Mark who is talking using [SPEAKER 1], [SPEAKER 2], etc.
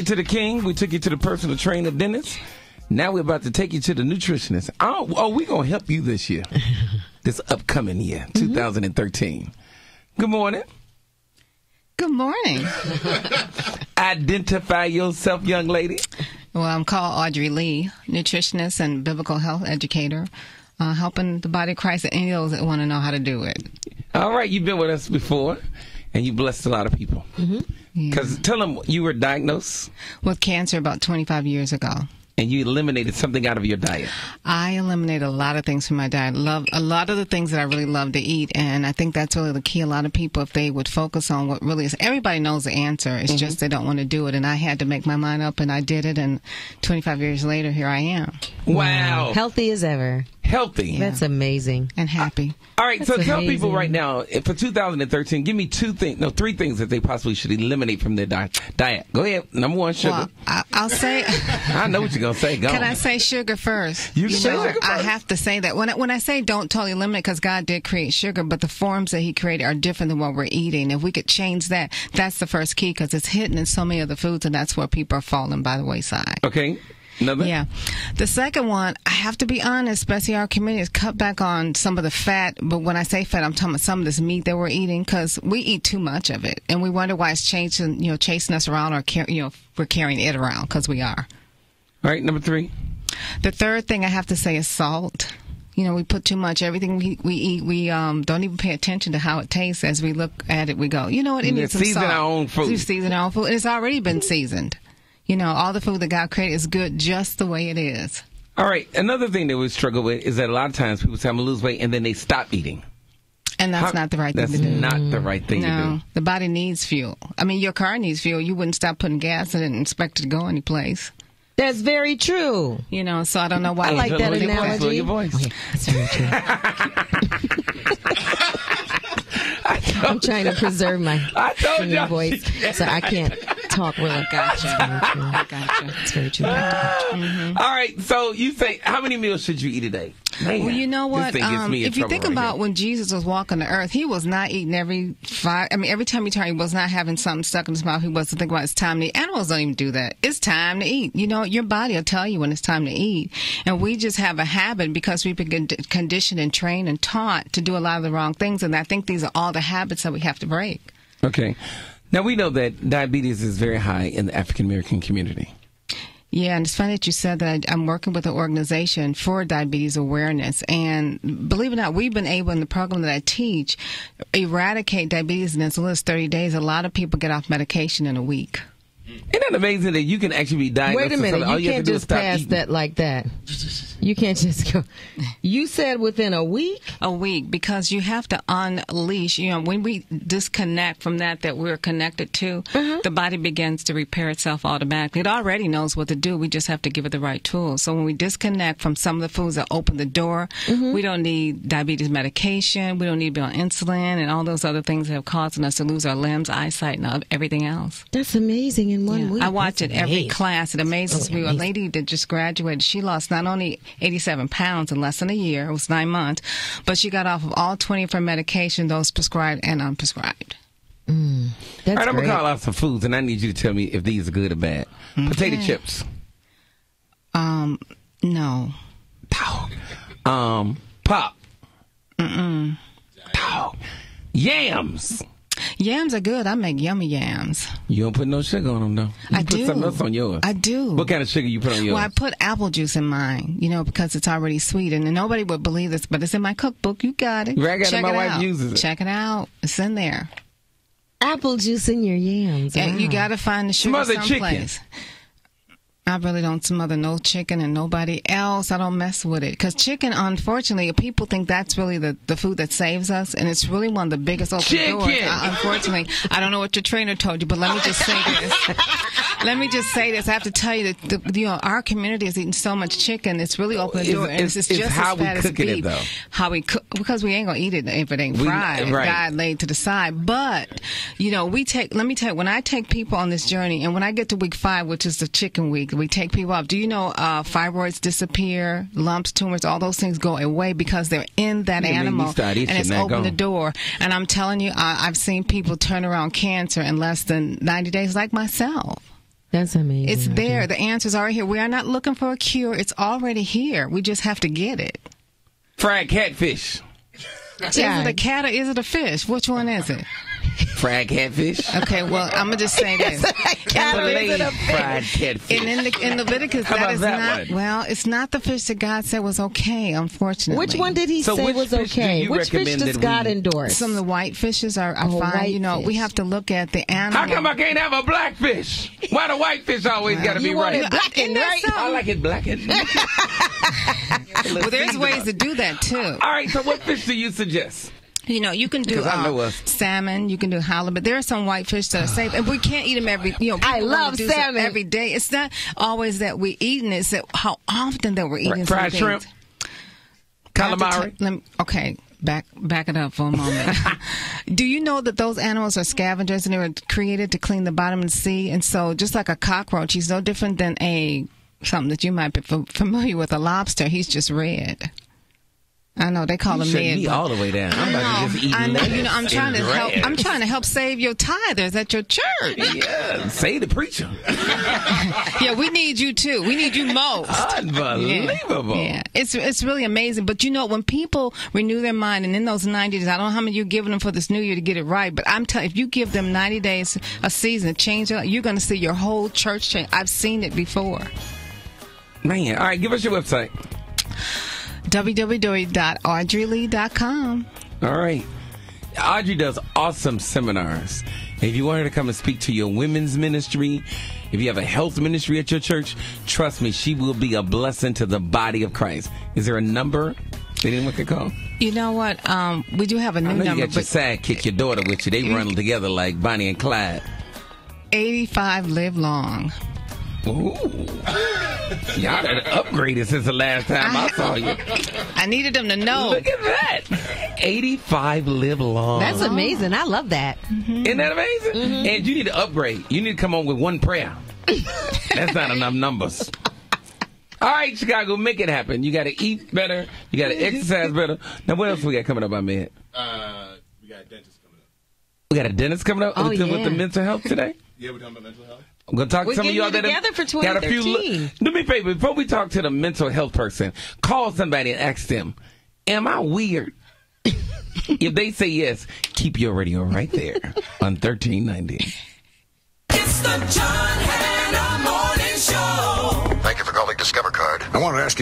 [SPEAKER 1] To the king, we took you to the personal trainer, dentist. Now we're about to take you to the nutritionist. Oh, we're going to help you this year, this upcoming year, 2013. Good morning.
[SPEAKER 2] Good morning.
[SPEAKER 1] Identify yourself, young lady.
[SPEAKER 2] Well, I'm called Audree Lee, nutritionist and biblical health educator, helping the body of Christ and any of those that want to know how to do it.
[SPEAKER 1] All right, you've been with us before, and you blessed a lot of people. Because tell them you were diagnosed
[SPEAKER 2] with cancer about 25 years ago.
[SPEAKER 1] And you eliminated something out of your diet.
[SPEAKER 2] I eliminated a lot of things from my diet. Love a lot of the things that I really love to eat, and I think that's really the key. A lot of people, if they would focus on what really is, everybody knows the answer. It's just they don't want to do it, and I had to make my mind up, and I did it. And 25 years later, here I am.
[SPEAKER 1] Wow,
[SPEAKER 3] healthy as ever.
[SPEAKER 1] Healthy.
[SPEAKER 3] Yeah. That's amazing.
[SPEAKER 2] And happy.
[SPEAKER 1] All right,
[SPEAKER 3] That's
[SPEAKER 1] so tell
[SPEAKER 3] amazing.
[SPEAKER 1] people right now, for 2013, give me three things that they possibly should eliminate from their diet. Go ahead. Number one, sugar.
[SPEAKER 2] Well, I'll say.
[SPEAKER 1] I know what you're going to say. Go
[SPEAKER 2] Can
[SPEAKER 1] on.
[SPEAKER 2] I say sugar first?
[SPEAKER 1] You say sugar first.
[SPEAKER 2] I have to say that. When I say don't totally eliminate, because God did create sugar, but the forms that he created are different than what we're eating. If we could change that, that's the first key, because it's hidden in so many of the foods, and that's where people are falling by the wayside.
[SPEAKER 1] Okay. Another?
[SPEAKER 2] Yeah. The second one, I have to be honest, especially our community, is cut back on some of the fat. But when I say fat, I'm talking about some of this meat that we're eating, because we eat too much of it. And we wonder why it's chasing us around, or we're carrying it around, because we are.
[SPEAKER 1] All right. Number three.
[SPEAKER 2] The third thing I have to say is salt. We put too much. Everything we eat, we don't even pay attention to how it tastes. As we look at it, we go, you know what, it needs some salt.
[SPEAKER 1] Season our own food.
[SPEAKER 2] We season our own food. And it's already been seasoned. All the food that God created is good just the way it is.
[SPEAKER 1] All right. Another thing that we struggle with is that a lot of times people say, I'm going to lose weight, and then they stop eating.
[SPEAKER 2] And that's not the right thing to do.
[SPEAKER 1] That's not the right thing to do.
[SPEAKER 2] The body needs fuel. I mean, your car needs fuel. You wouldn't stop putting gas in it and expect it to go anyplace.
[SPEAKER 3] That's very true.
[SPEAKER 2] So I don't know why.
[SPEAKER 3] I like that analogy.
[SPEAKER 1] Slow your voice.
[SPEAKER 3] Okay, that's very true. I'm trying to preserve my voice, so I can't talk really.
[SPEAKER 2] Gotcha.
[SPEAKER 3] It's very true.
[SPEAKER 1] All right. So you say, how many meals should you eat a day? Man,
[SPEAKER 2] well, you know what?
[SPEAKER 1] This thing gets me in
[SPEAKER 2] if you think
[SPEAKER 1] trouble
[SPEAKER 2] about when Jesus was walking the earth, he was not eating every time he turned, he was not having something stuck in his mouth. He wasn't thinking about it's time to eat. Animals don't even do that. It's time to eat. Your body will tell you when it's time to eat. And we just have a habit, because we've been conditioned and trained and taught to do a lot of the wrong things. And I think these are all the habits that we have to break.
[SPEAKER 1] Okay. Now, we know that diabetes is very high in the African-American community.
[SPEAKER 2] Yeah, and it's funny that you said that. I'm working with an organization for diabetes awareness. And believe it or not, we've been able, in the program that I teach, eradicate diabetes in as little as 30 days. A lot of people get off medication in a week.
[SPEAKER 1] Isn't that amazing that you can actually be diagnosed?
[SPEAKER 3] Wait a minute, you can't just pass that like that. You can't just go. You said within a week?
[SPEAKER 2] A week, because you have to unleash. When we disconnect from that we're connected to, the body begins to repair itself automatically. It already knows what to do. We just have to give it the right tools. So when we disconnect from some of the foods that open the door, we don't need diabetes medication. We don't need to be on insulin and all those other things that have caused us to lose our limbs, eyesight, and everything else.
[SPEAKER 3] That's amazing in 1 week.
[SPEAKER 2] I watch
[SPEAKER 3] That's
[SPEAKER 2] it every
[SPEAKER 3] amazing.
[SPEAKER 2] class. It amazes me. A lady that just graduated, she lost not only 87 pounds in less than a year, it was 9 months, but she got off of all 20 of her medication, those prescribed and unprescribed.
[SPEAKER 3] That's
[SPEAKER 1] all right, I'm going
[SPEAKER 3] great.
[SPEAKER 1] to call out some foods, and I need you to tell me if these are good or bad. Okay. Potato chips.
[SPEAKER 2] No.
[SPEAKER 1] Pop. Yams.
[SPEAKER 2] Yams are good. I make yummy yams.
[SPEAKER 1] You don't put no sugar on them, though. You put something else on yours.
[SPEAKER 2] I do.
[SPEAKER 1] What kind of sugar you put on yours?
[SPEAKER 2] Well, I put apple juice in mine, because it's already sweet. And nobody would believe this, but it's in my cookbook. You got it.
[SPEAKER 1] Right, my wife uses it.
[SPEAKER 2] Check it out. It's in there.
[SPEAKER 3] Apple juice in your yams.
[SPEAKER 2] And
[SPEAKER 3] wow.
[SPEAKER 2] you got to find the sugar someplace.
[SPEAKER 1] Chicken.
[SPEAKER 2] I really don't smother no chicken and nobody else. I don't mess with it. Because chicken, unfortunately, people think that's really the food that saves us. And it's really one of the biggest open doors. Unfortunately, I don't know what your trainer told you, but let me just say this. I have to tell you that our community is eating so much chicken. It's really opened the door. And it's just
[SPEAKER 1] how
[SPEAKER 2] as fat
[SPEAKER 1] we cook
[SPEAKER 2] as beef.
[SPEAKER 1] it, though.
[SPEAKER 2] How we cook, because we ain't going to eat it if it ain't fried.
[SPEAKER 1] Right.
[SPEAKER 2] God laid to the side. But, let me tell you, when I take people on this journey, and when I get to week 5, which is the chicken week, we take people up. Do you know fibroids disappear, lumps, tumors, all those things go away because they're in that animal, and it's opened the door. And I'm telling you, I've seen people turn around cancer in less than 90 days, like myself.
[SPEAKER 3] That's amazing.
[SPEAKER 2] It's there. The answer's already here. We are not looking for a cure. It's already here. We just have to get it.
[SPEAKER 1] Fried catfish.
[SPEAKER 2] Is it a cat or is it a fish? Which one is it?
[SPEAKER 1] Fried catfish.
[SPEAKER 2] Okay, well, I'm gonna just say this.
[SPEAKER 1] Fried catfish.
[SPEAKER 2] In Leviticus,
[SPEAKER 1] How
[SPEAKER 2] that
[SPEAKER 1] about
[SPEAKER 2] is
[SPEAKER 1] that
[SPEAKER 2] not.
[SPEAKER 1] one?
[SPEAKER 2] Well, it's not the fish that God said was okay. Unfortunately,
[SPEAKER 3] Which one did he say was okay? Which fish does God endorse?
[SPEAKER 2] Some of the white fishes are fine. You know, we have to look at the animal.
[SPEAKER 1] How come I can't have a black fish? Why the white fish always got to be right?
[SPEAKER 3] You blackened, right?
[SPEAKER 1] I like it blackened.
[SPEAKER 2] Well, there's ways to do that too.
[SPEAKER 1] All right, so what fish do you suggest?
[SPEAKER 2] You know, you can do salmon, you can do halibut. There are some white fish that are safe, and we can't eat them every. You know,
[SPEAKER 3] I love salmon
[SPEAKER 2] every day. It's not always that we're eating; it's that how often that we're eating.
[SPEAKER 1] Fried shrimp, calamari.
[SPEAKER 2] Okay, back it up for a moment. Do you know that those animals are scavengers and they were created to clean the bottom of the sea? And so, just like a cockroach, he's no different than something that you might be familiar with, a lobster. He's just red. I know they call them
[SPEAKER 1] red. Me all the way down. I'm about to just eat.
[SPEAKER 2] I know. You know, I'm trying to help save your tithers at your church.
[SPEAKER 1] Yeah, save the preacher.
[SPEAKER 2] Yeah, we need you too. We need you most.
[SPEAKER 1] Unbelievable.
[SPEAKER 2] Yeah, it's really amazing. But you know, when people renew their mind, and in those 90 days, I don't know how many you're giving them for this new year to get it right. But I'm telling you, if you give them 90 days, a season to change it, you're going to see your whole church change. I've seen it before.
[SPEAKER 1] Man, all right, give us your website.
[SPEAKER 2] www.audreelee.com.
[SPEAKER 1] All right. Audrey does awesome seminars. If you want her to come and speak to your women's ministry, if you have a health ministry at your church, trust me, she will be a blessing to the body of Christ. Is there a number that anyone can call?
[SPEAKER 2] You know what? We do have a new number.
[SPEAKER 1] You got your sidekick, your daughter with you. They run together like Bonnie and Clyde.
[SPEAKER 2] 85 live long.
[SPEAKER 1] Ooh. Y'all done upgraded since the last time I saw you.
[SPEAKER 2] I needed them to know.
[SPEAKER 1] Look at that. 85 live long.
[SPEAKER 3] That's amazing. I love that.
[SPEAKER 2] Mm-hmm.
[SPEAKER 1] Isn't that amazing? Mm-hmm. And you need to upgrade. You need to come on with one prayer. That's not enough numbers. All right, Chicago, make it happen. You got to eat better. You got to exercise better. Now, what else we got coming up, my man?
[SPEAKER 4] We got a dentist coming up.
[SPEAKER 1] We got a dentist coming up with the mental health today?
[SPEAKER 4] Yeah, we're talking about mental health.
[SPEAKER 1] I'm going to talk to some of y'all that
[SPEAKER 3] together for 2013.
[SPEAKER 1] got a few. Do me a favor, before we talk to the mental health person, call somebody and ask them, am I weird? If they say yes, keep your radio right there on 1390.
[SPEAKER 5] It's the John Hanna Morning Show.
[SPEAKER 6] Thank you for calling Discover Card. I want to ask you